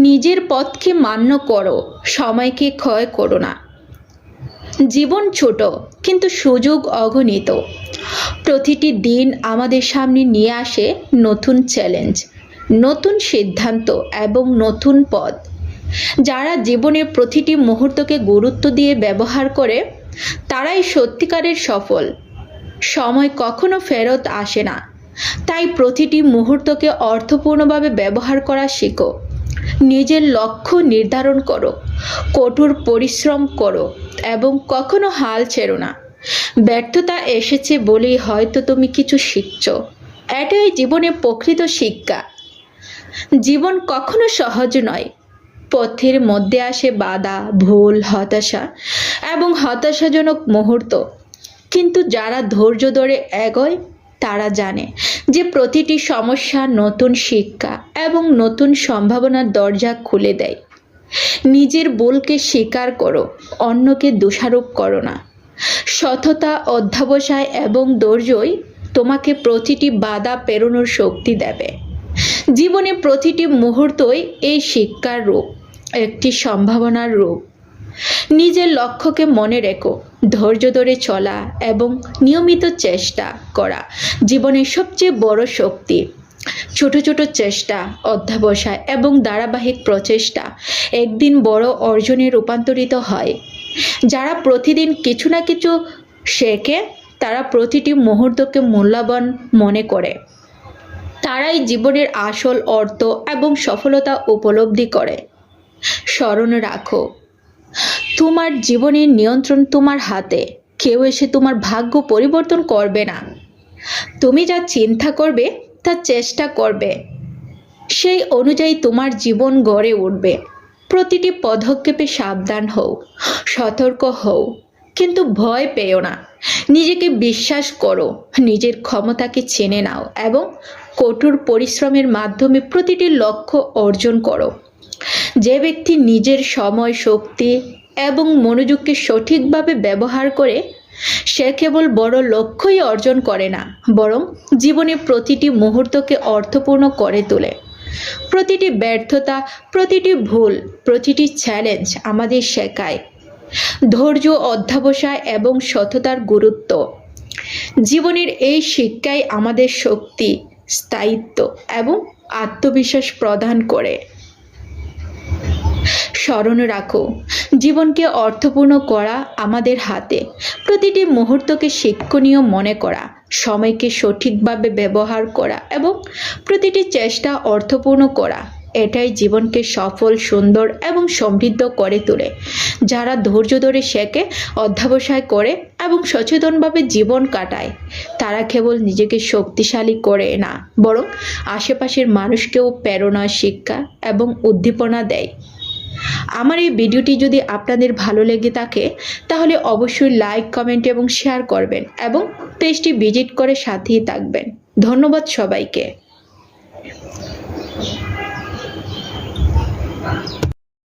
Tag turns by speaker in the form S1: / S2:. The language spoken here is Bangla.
S1: নিজের পথকে মান্য করো, সময়কে ক্ষয় করো না। জীবন ছোট কিন্তু সুযোগ অগণিত। প্রতিটি দিন আমাদের সামনে নিয়ে আসে নতুন চ্যালেঞ্জ, নতুন সিদ্ধান্ত এবং নতুন পথ। যারা জীবনের প্রতিটি মুহূর্তকে গুরুত্ব দিয়ে ব্যবহার করে তারাই সত্যিকারের সফল। সময় কখনো ফেরত আসে না, তাই প্রতিটি মুহূর্তকে অর্থপূর্ণভাবে ব্যবহার করা শেখো। নিজের লক্ষ্য নির্ধারণ করো, কঠোর পরিশ্রম করো এবং কখনো হাল ছেড়ো না। ব্যর্থতা এসেছে বলেই হয়তো তুমি কিছু শিখছো, এটাই জীবনের প্রকৃত শিক্ষা। জীবন কখনো সহজ নয়। পথের মধ্যে আসে বাধা, ভুল, হতাশা এবং হতাশাজনক মুহূর্ত। কিন্তু যারা ধৈর্য ধরে এগোয় তারা জানে যে প্রতিটি সমস্যা নতুন শিক্ষা এবং নতুন সম্ভাবনার দরজা খুলে দেয়। নিজের ভুলকে স্বীকার করো, অন্যকে দোষারোপ করো না। সততা, অধ্যবসায় এবং ধৈর্যই তোমাকে প্রতিটি বাধা পেরোনোর শক্তি দেবে। জীবনে প্রতিটি মুহূর্তই এই শিক্ষার রূপ, একটি সম্ভাবনার রূপ। নিজের লক্ষ্যকে মনে রেখো, ধৈর্য ধরে চলা এবং নিয়মিত চেষ্টা করা জীবনের সবচেয়ে বড় শক্তি। ছোট ছোট চেষ্টা, অধ্যবসায় এবং ধারাবাহিক প্রচেষ্টা একদিন বড় অর্জনে রূপান্তরিত হয়। যারা প্রতিদিন কিছু না কিছু শেখে তারা প্রতিটি মুহূর্তকে মূল্যবান মনে করে। তারাই জীবনের আসল অর্থ এবং সফলতা উপলব্ধি করে। স্মরণ রাখো, তোমার জীবনের নিয়ন্ত্রণ তোমার হাতে। কেউ এসে তোমার ভাগ্য পরিবর্তন করবে না। তুমি যা চিন্তা করবে, তা চেষ্টা করবে, সেই অনুযায়ী তোমার জীবন গড়ে উঠবে। প্রতিটি পদক্ষেপে সাবধান হও, সতর্ক হও, কিন্তু ভয় পেও না। নিজেকে বিশ্বাস করো, নিজের ক্ষমতাকে চেনে নাও এবং কঠোর পরিশ্রমের মাধ্যমে প্রতিটি লক্ষ্য অর্জন করো। যে ব্যক্তি নিজের সময়, শক্তি এবং মনোযোগকে সঠিকভাবে ব্যবহার করে সে কেবল বড় লক্ষ্যই অর্জন করে না, বরং জীবনের প্রতিটি মুহূর্তকে অর্থপূর্ণ করে তোলে। প্রতিটি ব্যর্থতা, প্রতিটি ভুল, প্রতিটি চ্যালেঞ্জ আমাদের শেখায় ধৈর্য, অধ্যবসায় এবং সততার গুরুত্ব। জীবনের এই শিক্ষাই আমাদের শক্তি, স্থায়িত্ব এবং আত্মবিশ্বাস প্রদান করে। স্মরণ রাখো, জীবনকে অর্থপূর্ণ করা আমাদের হাতে। প্রতিটি মুহূর্তকে শিক্ষণীয় মনে করা, সময়কে সঠিকভাবে ব্যবহার করা এবং প্রতিটি চেষ্টা অর্থপূর্ণ করা, এটাই জীবনকে সফল, সুন্দর এবং সমৃদ্ধ করে তোলে। যারা ধৈর্য ধরে শেখে, অধ্যবসায় করে এবং সচেতনভাবে জীবন কাটায় তারা কেবল নিজেকে শক্তিশালী করে না, বরং আশেপাশের মানুষকেও প্রেরণা, শিক্ষা এবং উদ্দীপনা দেয়। আমার এই ভিডিওটি যদি আপনাদের ভালো লেগে থাকে তাহলে অবশ্যই লাইক, কমেন্ট এবং শেয়ার করবেন এবং পেজটি ভিজিট করে সাথেই থাকবেন। ধন্যবাদ সবাইকে।